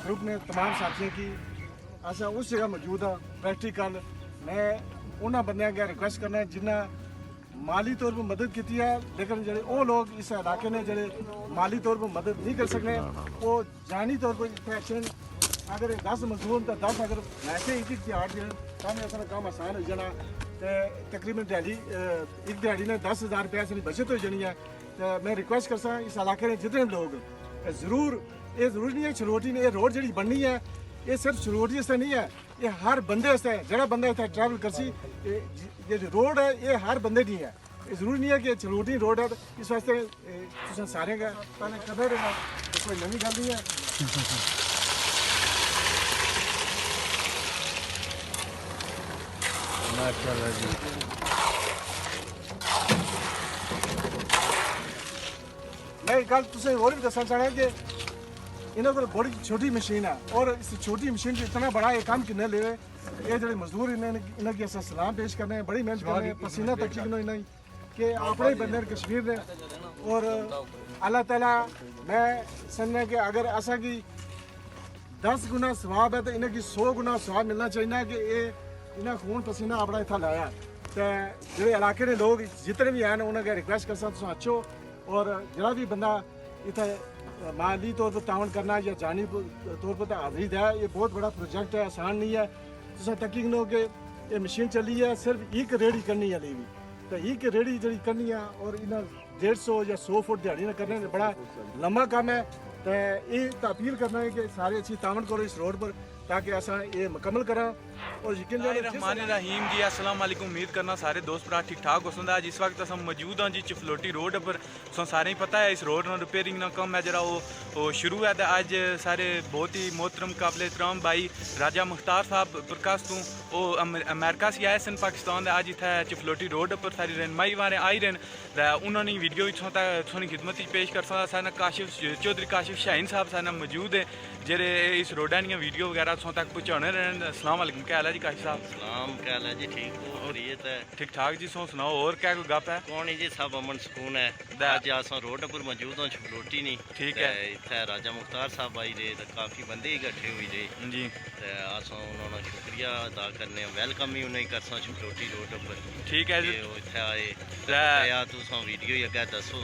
Group ने तमाम साथियों की असा उस जगह मौजूद हाँ प्रैक्टिकल मैं उन्होंने बंद अगर रिक्वेस्ट करना जिन्हें माली तौर पर मदद की है लेकिन जो वो लोग इस इलाके ने जो माली तौर पर मदद नहीं कर सकते वो जानी तौर पर एक्शन अगर 10 मजदूर तो 10 अगर वैसे एक दिहाड़ दें तो काम आसान हो जाना तकरीबन दिहाड़ी एक दिहाड़ी ने 10,000 रुपया से बचत हो जानी है। तो मैं रिक्वेस्ट करता इस इलाके में जितने लोग जरूर ये जरूरी नहीं है छलोटी ने ये रोड जी बननी है ये सिर्फ छलोटी से नहीं है ये हर बंदे है जरा बंदा इतना ट्रैवल करसी ये रोड है ये हर बंदे नहीं है ये जरूरी नहीं है कि छलोटी रोड है इस वास्ते सारे का पहले कदर है कोई नवी गल नहीं है। माशाल्लाह जी मैं एक गल तुसें होर भी दसना चाहना कि इन्हों को बड़ी छोटी मशीन है और इस छोटी मशीन से इतना बड़ा ये काम किन्ने ले ये जो मजदूर इन्हें की सलाम पेश करने हैं बड़ी मेहनत करने पसीना तक इन्हें कि अपने बंदे कश्मीर ने और अल्लाह ताला मैं समझना कि अगर ऐसा कि 10 गुना सवाब है तो इन्हें की 100 गुना सवाब मिलना चाहिए कि ये इन्हें खून पसीना अपना इतना लाया तो जो इलाके के लोग जितने भी हैं उन्हें रिक्वेस्ट कर सकते अच्छो और जरा भी बंदा इतना माली तौर पर तावन करना या जानी तौर पर हाजिरी है ये बहुत बड़ा प्रोजेक्ट है आसान नहीं है तुम तकी लो कि ये मशीन चली है सिर्फ एक रेडी करनी है भी तो एक रेडी जी करनी है और इन्हें 150 या 100 फुट दिहाड़ी करने बड़ा लंबा काम है तो ये अपील करना है कि सारे अच्छी तावन करो इस रोड पर ताकि असा ये मुकम्मल करा और यकीन रहीम जी अस्सलाम वालेकुम उम्मीद करना सारे दोस्त भरा ठीक ठाक हो सुंदा जिस वक्त हम मौजूद हाँ जी चफलोटी रोड पर सारे पता है इस रोड रिपेयरिंग का कम है जरा वो शुरू है तो अज सारे बहुत ही मोहतरम काबिल एहतराम भाई राजा मुख्तार साहब प्रकाश तू वो अमेरिका से आए सन पाकिस्तान अज इतने चफलोटी रोड पर सारी रहनमाई वाले आई रहे उन्होंने वीडियो थोड़ी खिदमत पेश कर सकता सारे काशिफ चौधरी काशिफ शाहीन साहब सारे मौजूद है जेरे इस रोडा दी वीडियो वगैरह तुम तक पहुँचाने रहन। अस्सलाम वालेकुम क्या हाल है जी काशिफ साहब? सलाम क्या हाल है जी ठीक हो खैरियत है ठीक ठाक जी सो सुनाओ और क्या कोई गप है? कौन है जी सब अमन सुकून है अज अस रोड पर मौजूद हाँ छपलोटी नहीं ठीक है इतने राजा मुख्तार साहब आई रहे तो काफ़ी बंदे इकट्ठे हुए रहे जी अस उन्होंने शुक्रिया अदा करने वेलकम ही उन्हें कर छपलोटी रोड पर ठीक है जी इतने आए तुस वीडियो ही अगर दसो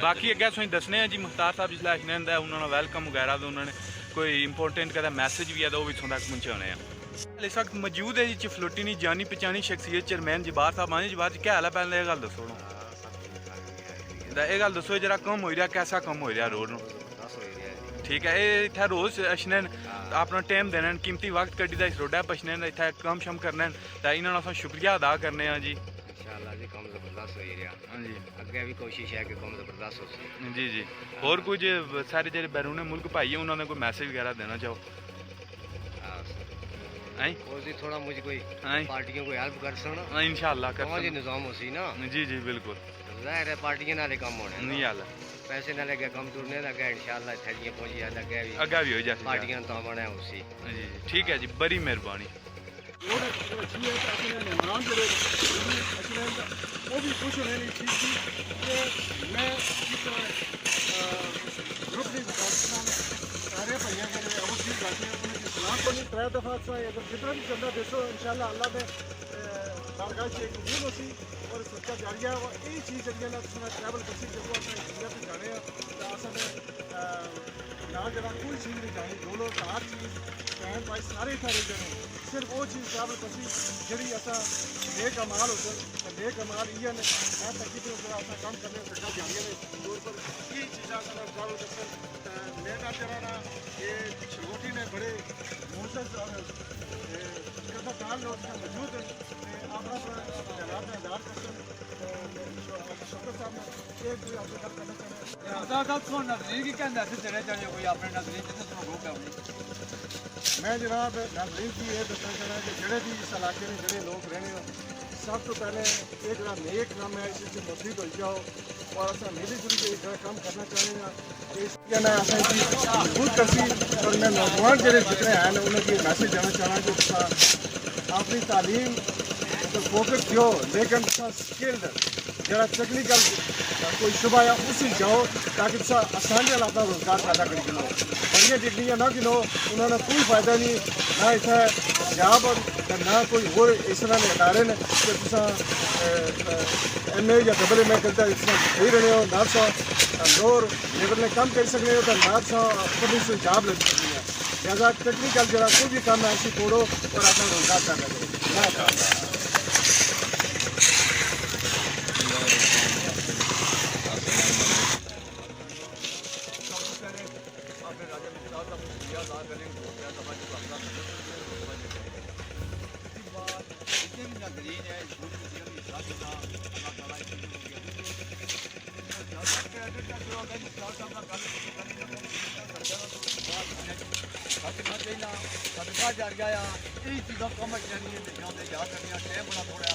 बाकी अगर तुम दसने जी मुख्तार साहब जिसलै आखने उन्होंने वेलकम वगैरह तो उन्होंने कोई इंपोर्टेंट कदा मैसेज भी है तो वो भी तुम तक पहुँचाने हैं। इस वक्त मौजूद है जी चफलोटी नहीं जानी पहचानी शख्सियत चेयरमैन जबार साहब आए जबार क्या हाल है पहले ये गल दसो ये गल दसो जरा कम हो रहा कैसा कम हो रहा रोड ठीक है ये इतना रोज अछने अपना टाइम देने कीमती वक्त कड्डी इस रोडा पछने इतना कम शम करने तो इन्होंने शुक्रिया अदा करने जी जी कम जबरदस्त हो रहा हाँ जी अगे भी कोशिश है कि कम जबरदस्त हो जी जी और कुछ सारे जो बैरून मुल्क भाई है उन्होंने कोई मैसेज वगैरह देना चाहो थोड़ा मुझे कोई पार्टियों को हेल्प कर सकना इंशाल्लाह कर निजाम हो सी ना जी जी बिल्कुल जाहिर है पार्टियां नाले कम होने नहीं हाल पैसे ना लगे कम तुरने लगे इंशाल्लाह थैलियां पहुंची जाए अगे भी हो जाए पार्टियां तो बने उसी जी ठीक है जी बड़ी मेहरबानी वो भी खुश होने की चीज़ थी कि मैं ग्रुप नहीं सारे भैया के लिए वो चीज़ बातें उन्हें इस्लाम को नहीं 3 दफ़ा अगर जितना भी चंदा देसो इंशाल्लाह अल्लाह में बारगाह से एक कबूल होती और सदका जारिया वो यही चीज़ जरिए ना ट्रैवल करती जब वो अपने इंडिया पे जाने असल ना जरा कोई चीज़ नहीं जानी जो लोग हर चीज़ बहन भाई सारे सारे जने सिर्फ वो चीज़ ट्रैवल करती जी असा नेक अमाल होते नेक अमाल इे मैं तकी अपना काम करने सदका जारिया ने तौर पर यही चीज़ा ट्रैवल करते मेरा जरा ना ये छलोटी ने बड़े मोजस और कर्मकार लोग मौजूद हैं अपना जनाब में अदार करते शौकत साहब ने एक कोई आपसे गल करना चाहते नजरीन की क्या मैसेज देना चाहिए कोई अपने नजरीन जितने ग्रुप है मैं जनाब नाजरीन की ये दसना चाहना कि जोड़े भी इस इलाके में जोड़े लोग रहने सब तो पहले एक नेक काम है इससे मुफीद हो जाओ और असा मिली जुली के एक काम करना चाहेंगे इसके ना मजबूत करसी और मैं नौजवान जो जितने हैं उन्हें मैसेज देना चाहना कि अपनी तालीम तो फोकस दियो लेकिन स्किल्ड जरा टेक्निकल कोई शुबा है उसी जाओ ताकि आसानी नाल अपना रोजगार पैदा करी लो। बड़ियां डिग्रियां ना गिनो उन्होंने कोई फायदा नहीं, ना इतना पंजाब और ना कोई होर इस तरह के अदारे ने कि MA या AA करता इस तरह सही रहे हो, ना लोअर लेवल में काम कर सकते हो तो ना अपनी जॉब लग सकती है। लिहाजा टेक्निकल जरा कोई भी काम है ऐसी तोड़ो और अपना रोजगार पैदा करो। जा गया यही चीज़ों कम जानी है याद करनी टाइम बड़ा थोड़ा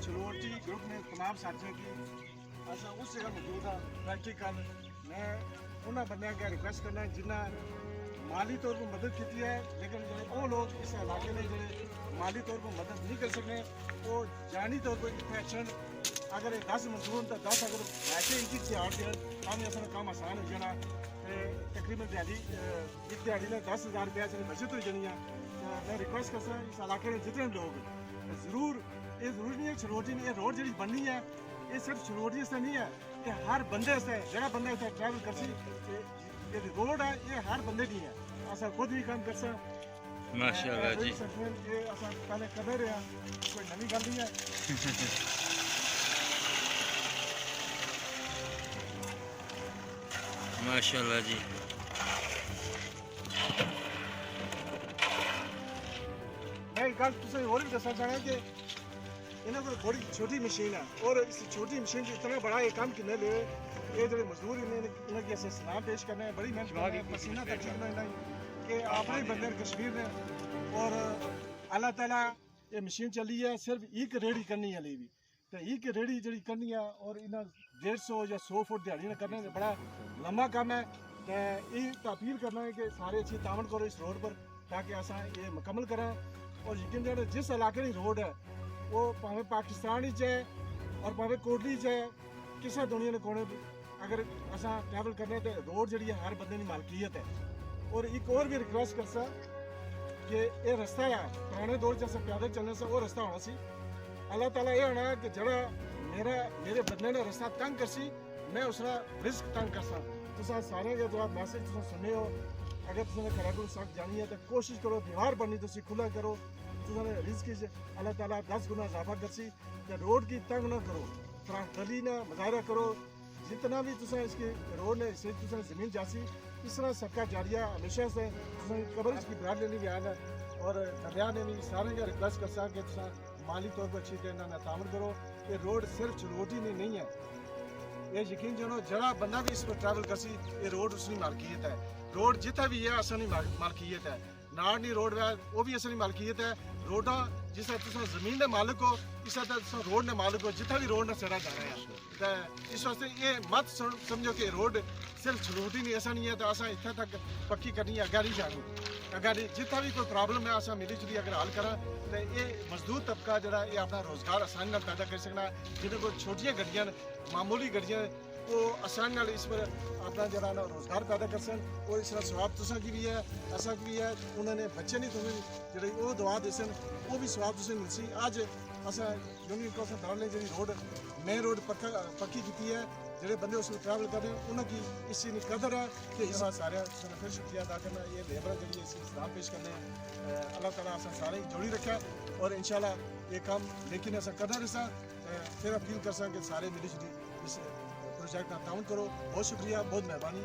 चलोटी ग्रुप ने तमाम साथियों की असा उस जगह मौजूद था प्रैक्टिकल मैं उन्होंने बंद अगर रिक्वेस्ट करना जिन्हें माली तौर पर मदद की है, लेकिन वो लोग इस इलाके में जो माली तौर पर मदद नहीं कर सकते वो जानी तौर पर इतना अच्छा अगर 10 मजदूर तो 10 अगर ऐसे एक तैयार दें काम असल काम आसान हो जाना। तकरीबन दिहाड़ी एक दिहाड़ी में 10,000 रुपया चली बचत हो जानी है। मैं रिक्वेस्ट कर सकता इस इलाके में जितने लोग जरूर ये जरूरी नहीं है छरोटी नहीं ये रोड जी बननी है ये सिर्फ छरोटी से नहीं है, ये हर बंदे से जरा बंदा इतना ट्रैवल कर सी ये रोड है ये हर बंदे की है। असा खुद भी काम कर सकते माशाल्लाह जी, ये असा पहले कर रहे हैं कोई नवी गल नहीं है। माशाल्लाह जी। मैं एक गल तुसें होर भी दसना चाहना कि इन्हों को थोड़ी छोटी मशीन है और इस छोटी मशीन से इतना बड़ा ये काम किन्ने ले ये जो मजदूर इन्हें अस सलाम पेश करने बड़ी मेहनत करने पसीना तकरीबन इन्हें कि अपने बंदे कश्मीर ने और अल्लाह ताला ये मशीन चली है सिर्फ एक रेड़ी करनी है भी तो एक रेड़ी जी करनी है और इन्हें 150 या 100 फुट दिहाड़ी ने करने बड़ा लंबा काम है। तो ये अपील करना है कि सारे अच्छी तावन करो इस रोड पर ताकि असा ये मुकम्मल करें। और यकीन जाने जिस इलाके की रोड है वो भावें पाकिस्तान है और भावें कोटली है किसी दुनिया ने कोने अगर असा ट्रैवल करने तो रोड जी हर बंदे की मालकीयत है। और एक और भी रिक्वेस्ट कर सा कि ये रास्ता है पुराने दौर जैसे पैदल चलने से वो रास्ता होना सी अल्लाह ताला ये होना कि जरा मेरे बंदे ने रास्ता तंग कर सी मैं उसका रिस्क तंग कर सा। तुम सारे के जो मैसेज तुम सुने हो अगर तुमने घरा को सख्त जानी है तो कोशिश करो दीवार बननी तुम खुला करो तुमने रिस्क अल्लाह ताला 10 गुना इजाफा कर सी रोड की तंग ना करो फराखली ना मुजाहरा करो जितना भी तुम इसकी रोड ने इसे तुम जमीन जासी इस तरह सबका जारिया हमेशा से कबर की ब्रांड लेनी भी आना और दरिया ने भी सारे का रिक्वेस्ट कर सा कि माली तौर पर अच्छी तरह ना तामन करो। ये रोड सिर्फ चरोटी नहीं है ये यकीन जानो जरा बंदा भी इस पर ट्रैवल कर सी ये रोड उसकी मालकीयत है। रोड जितना भी है असली मालकीयत है नारनी रोड है वो भी असली मालकीयत है। रोडा जिस तरह जमीन के मालिक हो इस तरह रोड ने मालिक हो जितना भी रोड ने सड़ा जा रहा है तो इस वास्ते ये मत समझो कि रोड सिर्फ छरोटी नहीं ऐसा नहीं है तो असा इतना तक पक्की करनी है अगर नहीं जानी अगर जितना भी कोई प्रॉब्लम है असा मिली जुली अगर हल करा तो ये मजदूर तबका जरा ये अपना रोजगार आसानी नाल पैदा कर सकना जिन्हें कोई छोटियां गड्डियां मामूली गड्डियां वो आसानी नाल इस पर अपना जरा ना रोजगार पैदा कर सन और इस तरह स्वाब तुसा की भी है ऐसा की भी है उन्होंने बच्चे नहीं तुम्हें जो वो दुआ दे सन वो भी स्वाब तुसें मिल सी। अज असा यूनियन कौंसल दौड़ ने जी रोड मेन रोड पक्की की है जो बंदे उस ट्रैवल कर रहे हैं उनकी इस चीज़ की कदर है कि इस सारे फिर शुक्रिया अदा करना ये लेबर जी सलाम पेश करने अल्लाह ताला असा सारे जोड़ी रखा और इंशाल्लाह ये काम लेकिन ऐसा करना रहा फिर अपील कर सकते सारे मिली जुली इस प्रोजेक्ट का ताउन करो। बहुत शुक्रिया बहुत मेहरबानी।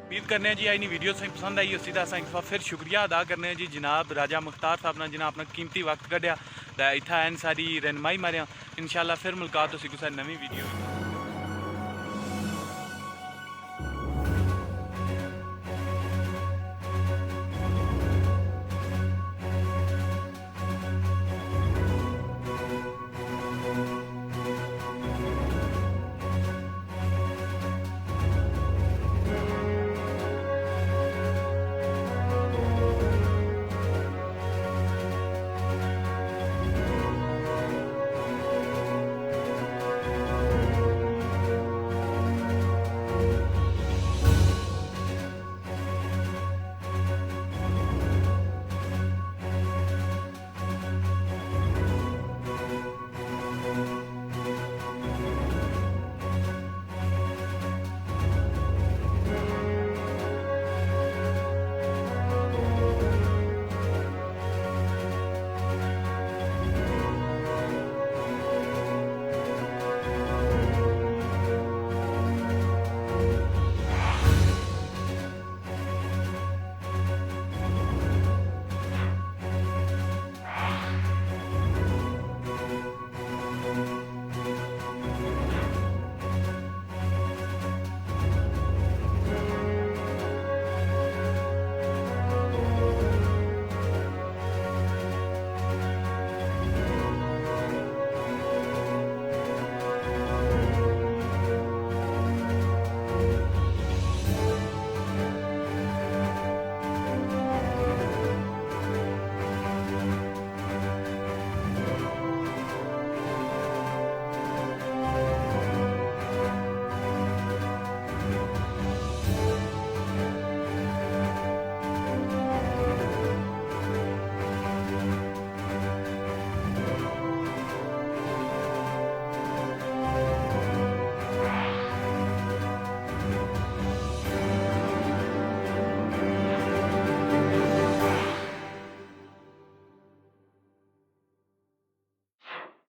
उम्मीद करने जी आई वीडियो तुसें पसंद आई उसी दा असें एक बार फिर शुक्रिया अदा करने जी जनाब राजा मुख्तार साहब ने जिन्हें अपना कीमती वक्त कड्ढिया ते इत्थै आन सारी रहनुमाई मारिया इंशाल्लाह फिर मुलाकात उसी कुसै नवीं वीडियो